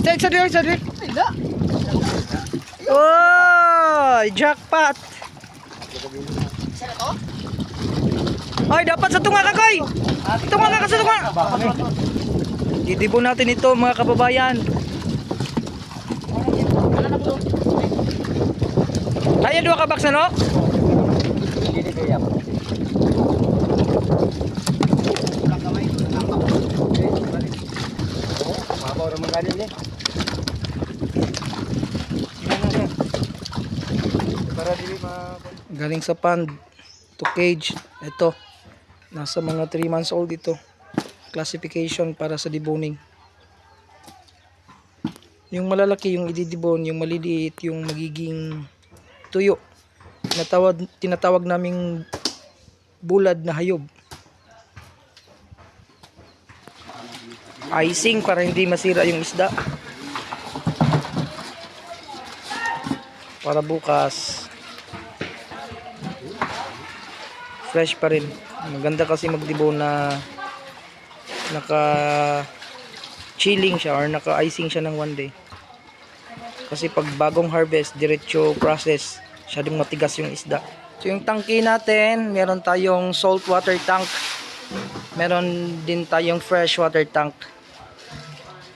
Sa dito. Oh, jackpot. Ay, dapat sa tunga ka, Koy. Tunga ka sa tunga. Didibon natin ito, mga kababayan. Kaya dua ka box na, no? Galing sa pond to cage. Ito, nasa mga 3 months old ito. Classification para sa deboning. Yung malalaki yung ididibon, yung maliliit yung magiging tuyo. Tinatawag naming bulad na hayop. Icing para hindi masira yung isda. Para bukas fresh pa rin. Maganda kasi magdibon na naka chilling siya or naka icing siya ng 1 day. Kasi pag bagong harvest, diretso process, masyadong matigas yung isda. So yung tangke natin, meron tayong salt water tank. Meron din tayong fresh water tank.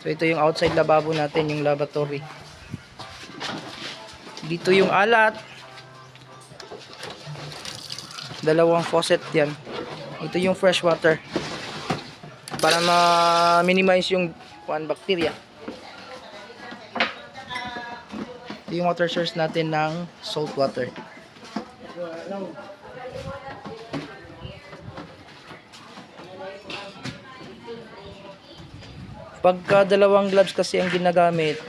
So ito yung outside lababo natin, yung lavatory. Dito yung alat. Dalawang faucet yan. Ito yung fresh water. Para ma-minimize yung bacteria. Ito yung water source natin ng salt water. Pagka dalawang gloves kasi ang ginagamit,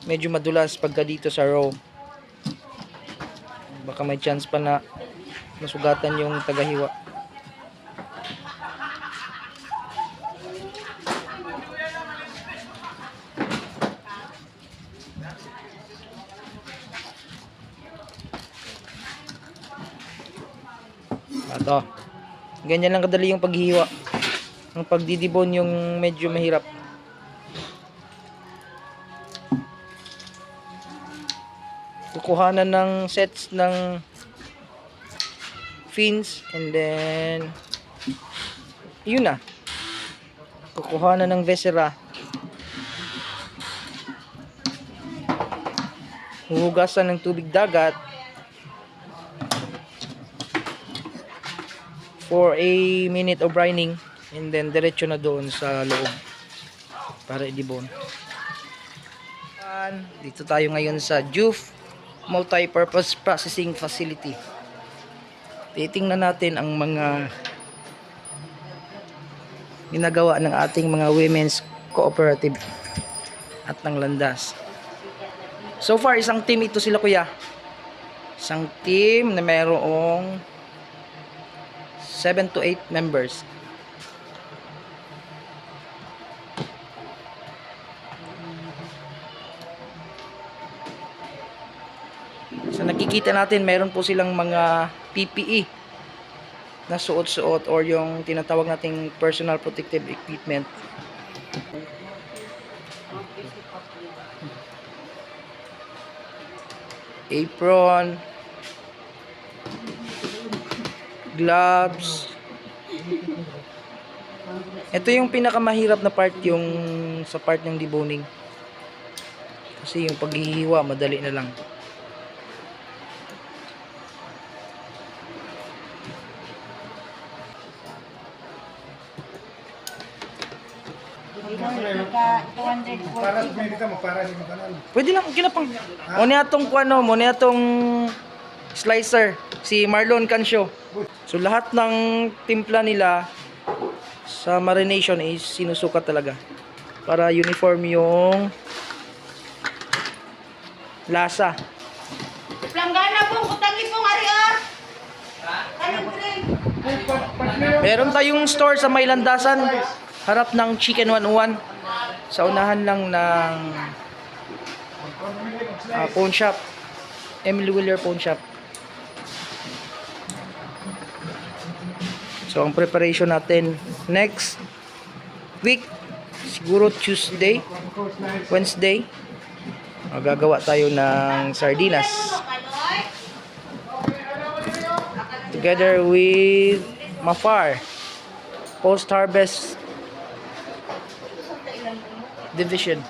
medyo madulas pagka dito sa row. Baka may chance pa na masugatan yung tagahiwa. Ito. Ganyan lang kadali yung paghihiwa. Ang pagdidibon yung medyo mahirap. Kukuhanan ng sets ng fins and then yun na. Kukuhanan ng viscera. Huhugasan ng tubig dagat for a minute of brining and then diretso na doon sa loob para idibon. Dito tayo ngayon sa Juf Multi-Purpose Processing Facility. Titingnan natin ang mga ginagawa ng ating mga women's cooperative at ng landas. So far, isang team ito sila, kuya. Isang team na mayroong 7 to 8 members. So nakikita natin mayroon po silang mga PPE na suot-suot or yung tinatawag nating personal protective equipment. Apron, gloves. Ito yung pinakamahirap na part, yung sa part ng deboning. Kasi yung paghihiwa madali na lang. Pwede lang, okay na pang. Muna itong kuano, muna itong slicer, si Marlon Cancio. So lahat ng timpla nila sa marination is sinusukat talaga para uniform yung lasa. Planggana pong kutangi pong ariar. Meron tayong store sa may landasan, harap ng Chicken 101, sa unahan lang ng pawn shop, Emily Wheeler Pawn Shop. So ang preparation natin next week siguro Tuesday, Wednesday, gagawa tayo ng sardinas. Together with Mafar, post-harvest division.